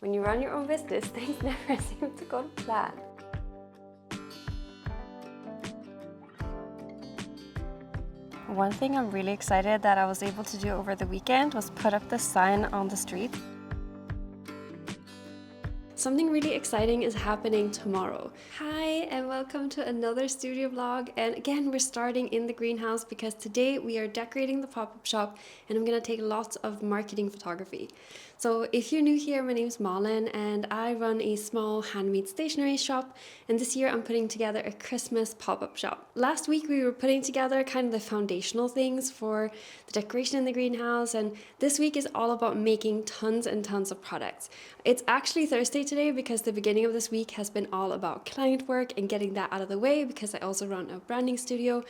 When you run your own business, things never seem to go to plan. One thing I'm really excited that I was able to do over the weekend was put up the sign on the street. Something really exciting is happening tomorrow. Hi and welcome to another studio vlog, and again we're starting in the greenhouse because today we are decorating the pop-up shop and I'm gonna take lots of marketing photography. So if you're new here, my name is Malin and I run a small handmade stationery shop, and this year I'm putting together a Christmas pop-up shop. Last week we were putting together kind of the foundational things for the decoration in the greenhouse, and this week is all about making tons and tons of products. It's actually Thursday today because the beginning of this week has been all about client work and getting that out of the way because I also run a branding studio.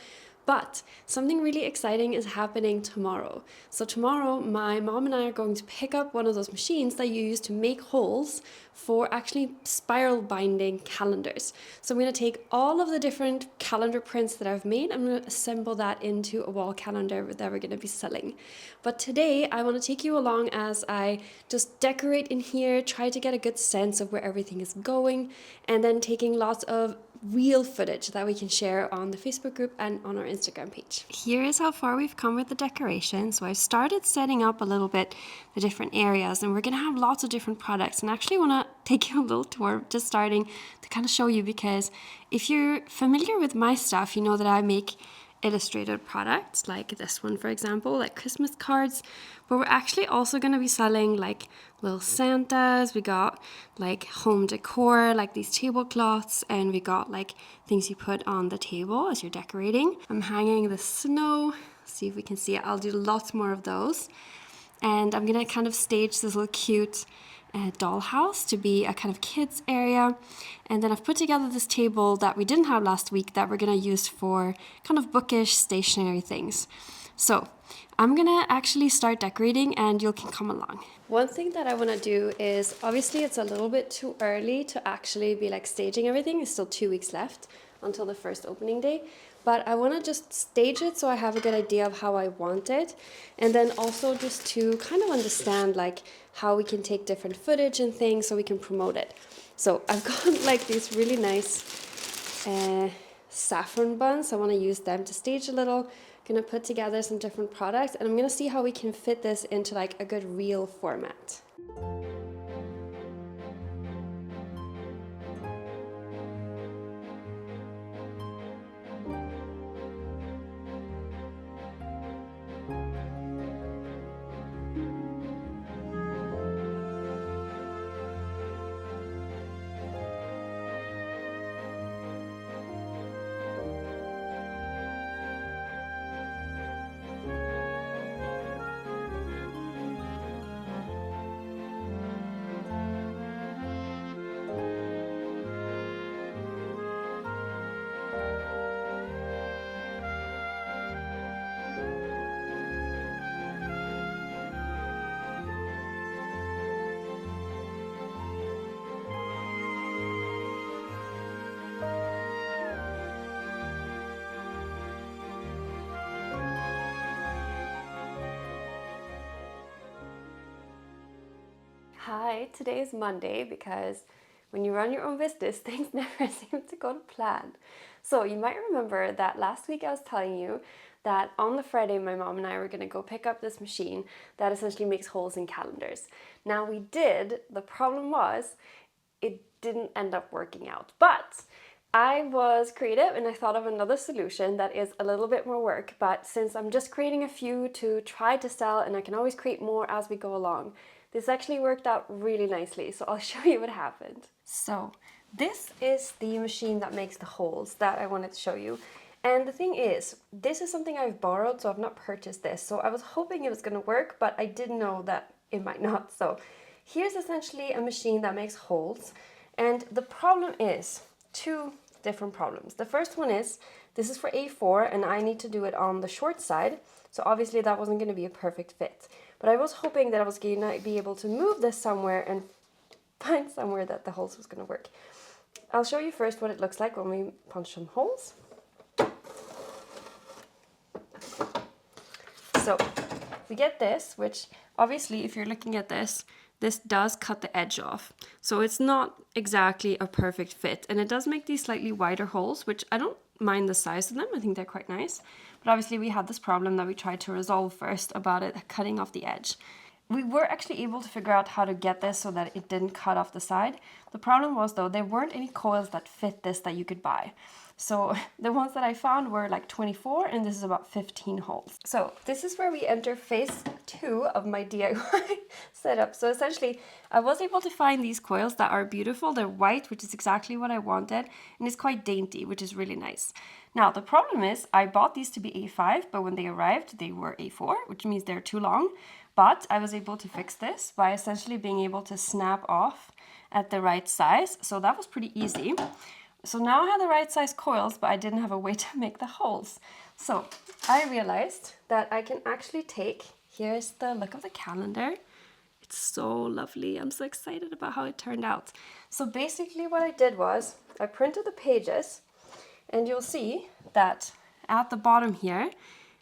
But something really exciting is happening tomorrow. So tomorrow, my mom and I are going to pick up one of those machines that you use to make holes for actually spiral binding calendars. So I'm going to take all of the different calendar prints that I've made, I'm going to assemble that into a wall calendar that we're going to be selling. But today, I want to take you along as I just decorate in here, try to get a good sense of where everything is going, and then taking lots of real footage that we can share on the Facebook group and on our Instagram page. Here is how far we've come with the decoration. So I've started setting up a little bit the different areas, and we're gonna have lots of different products, and I actually wanna take you a little tour just starting to kind of show you, because if you're familiar with my stuff, you know that I make illustrated products like this one, for example, like Christmas cards, but we're actually also going to be selling like little Santas. We got like home decor, like these tablecloths, and we got like things you put on the table as you're decorating. I'm hanging the snow, see if we can see it. I'll do lots more of those, and I'm gonna kind of stage this little cute dollhouse to be a kind of kids area. And then I've put together this table that we didn't have last week that we're gonna use for kind of bookish stationery things. So I'm gonna actually start decorating and you can come along. One thing that I wanna do is, obviously it's a little bit too early to actually be like staging everything. It's still 2 weeks left until the first opening day. But I want to just stage it so I have a good idea of how I want it, and then also just to kind of understand like how we can take different footage and things so we can promote it. So I've got like these really nice saffron buns. I want to use them to stage a little. Gonna put together some different products, and I'm gonna see how we can fit this into like a good reel format. Hi, today is Monday because when you run your own business, things never seem to go to plan. So you might remember that last week I was telling you that on the Friday my mom and I were going to go pick up this machine that essentially makes holes in calendars. Now we did, the problem was it didn't end up working out, but I was creative and I thought of another solution that is a little bit more work, but since I'm just creating a few to try to sell and I can always create more as we go along, this actually worked out really nicely, so I'll show you what happened. So this is the machine that makes the holes that I wanted to show you. And the thing is, this is something I've borrowed, so I've not purchased this. So I was hoping it was gonna work, but I didn't know that it might not. So here's essentially a machine that makes holes. And the problem is two different problems. The first one is, this is for A4 and I need to do it on the short side. So obviously that wasn't gonna be a perfect fit. But I was hoping that I was going to be able to move this somewhere and find somewhere that the holes was going to work. I'll show you first what it looks like when we punch some holes. So we get this, which obviously if you're looking at this this does cut the edge off. So it's not exactly a perfect fit. And it does make these slightly wider holes, which I don't mind the size of them. I think they're quite nice. But obviously we had this problem that we tried to resolve first about it cutting off the edge. We were actually able to figure out how to get this so that it didn't cut off the side. The problem was though, there weren't any coils that fit this that you could buy. So the ones that I found were like 24 and this is about 15 holes. So this is where we enter phase 2 of my DIY setup. So essentially I was able to find these coils that are beautiful. They're white, which is exactly what I wanted. And it's quite dainty, which is really nice. Now the problem is I bought these to be A5, but when they arrived, they were A4, which means they're too long. But I was able to fix this by essentially being able to snap off at the right size. So that was pretty easy. So now I had the right size coils, but I didn't have a way to make the holes. So I realized that I can actually take, here's the look of the calendar. It's so lovely. I'm so excited about how it turned out. So basically what I did was I printed the pages and you'll see that at the bottom here,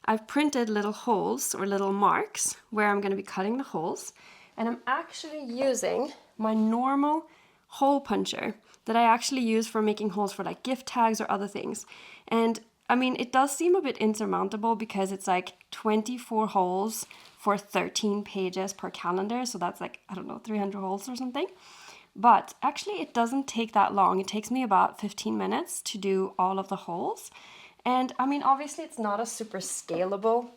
I've printed little holes or little marks where I'm going to be cutting the holes. And I'm actually using my normal hole puncher that I actually use for making holes for like gift tags or other things. And I mean, it does seem a bit insurmountable because it's like 24 holes for 13 pages per calendar. So that's like, I don't know, 300 holes or something. But actually it doesn't take that long. It takes me about 15 minutes to do all of the holes. And I mean, obviously it's not a super scalable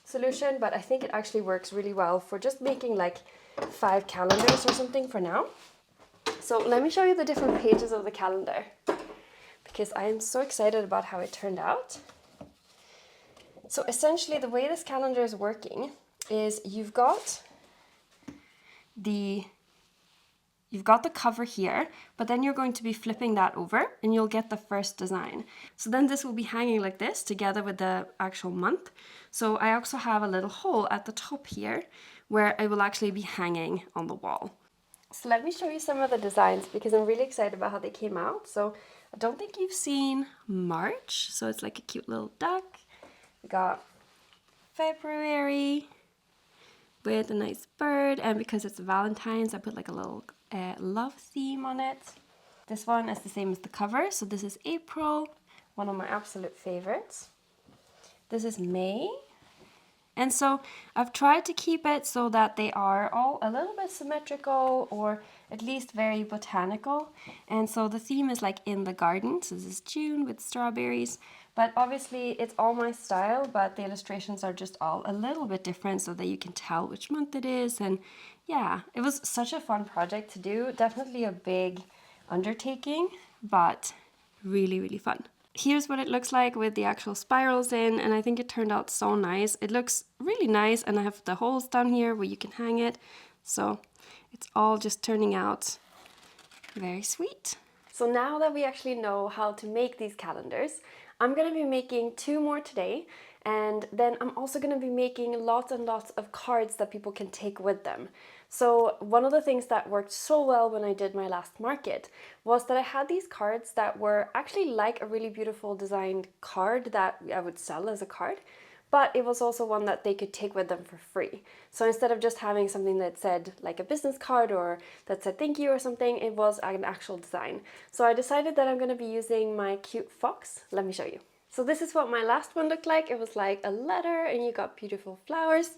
solution, but I think it actually works really well for just making like 5 calendars or something for now. So let me show you the different pages of the calendar because I am so excited about how it turned out. So essentially the way this calendar is working is you've got the cover here, but then you're going to be flipping that over and you'll get the first design. So then this will be hanging like this together with the actual month. So I also have a little hole at the top here where it will actually be hanging on the wall. So let me show you some of the designs because I'm really excited about how they came out. So I don't think you've seen March. So it's like a cute little duck. We got February with a nice bird. And because it's Valentine's, I put like a little love theme on it. This one is the same as the cover. So this is April, one of my absolute favorites. This is May. And so I've tried to keep it so that they are all a little bit symmetrical or at least very botanical. And so the theme is like in the garden. So this is June with strawberries. But obviously it's all my style, but the illustrations are just all a little bit different so that you can tell which month it is. And yeah, it was such a fun project to do. Definitely a big undertaking, but really, really fun. Here's what it looks like with the actual spirals in, and I think it turned out so nice. It looks really nice, and I have the holes down here where you can hang it. So it's all just turning out very sweet. So now that we actually know how to make these calendars, I'm going to be making 2 more today, and then I'm also going to be making lots and lots of cards that people can take with them. So one of the things that worked so well when I did my last market was that I had these cards that were actually like a really beautiful designed card that I would sell as a card, but it was also one that they could take with them for free. So instead of just having something that said like a business card or that said thank you or something, it was an actual design. So I decided that I'm going to be using my cute fox. Let me show you. So this is what my last one looked like. It was like a letter and you got beautiful flowers.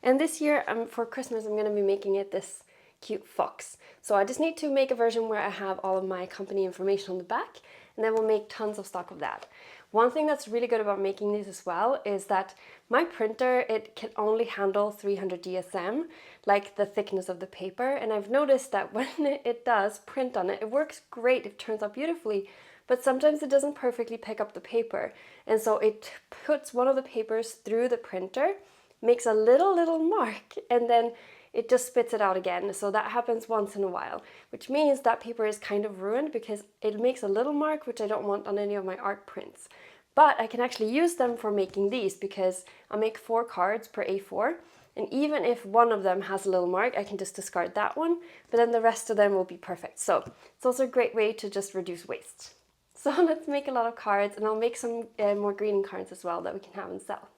And this year for Christmas, I'm going to be making it this cute fox. So I just need to make a version where I have all of my company information on the back, and then we'll make tons of stock of that. One thing that's really good about making these as well is that my printer, it can only handle 300 DSM, like the thickness of the paper. And I've noticed that when it does print on it, it works great, it turns out beautifully, but sometimes it doesn't perfectly pick up the paper. And so it puts one of the papers through the printer, makes a little mark, and then it just spits it out again. So that happens once in a while, which means that paper is kind of ruined because it makes a little mark, which I don't want on any of my art prints. But I can actually use them for making these because I'll make 4 cards per A4. And even if one of them has a little mark, I can just discard that one, but then the rest of them will be perfect. So it's also a great way to just reduce waste. So let's make a lot of cards, and I'll make some more greeting cards as well that we can have and sell.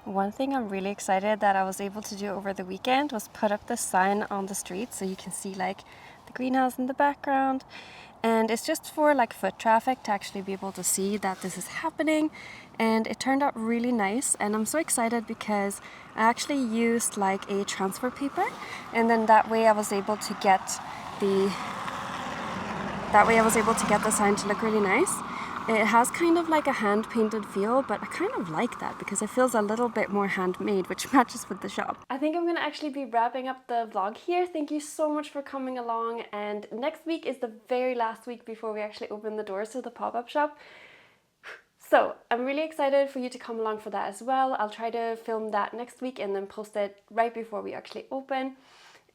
One thing I'm really excited that I was able to do over the weekend was put up the sign on the street so you can see like the greenhouse in the background. And it's just for like foot traffic to actually be able to see that this is happening. And it turned out really nice, and I'm so excited because I actually used like a transfer paper, and then that way I was able to get the sign to look really nice. It has kind of like a hand-painted feel, but I kind of like that because it feels a little bit more handmade, which matches with the shop. I think I'm gonna actually be wrapping up the vlog here. Thank you so much for coming along, and next week is the very last week before we actually open the doors to the pop-up shop. So I'm really excited for you to come along for that as well. I'll try to film that next week and then post it right before we actually open.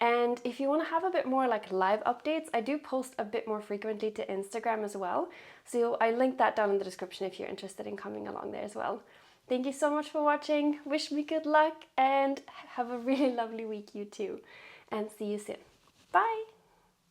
And if you want to have a bit more like live updates, I do post a bit more frequently to Instagram as well. So I link that down in the description if you're interested in coming along there as well. Thank you so much for watching. Wish me good luck and have a really lovely week, you too. And see you soon. Bye!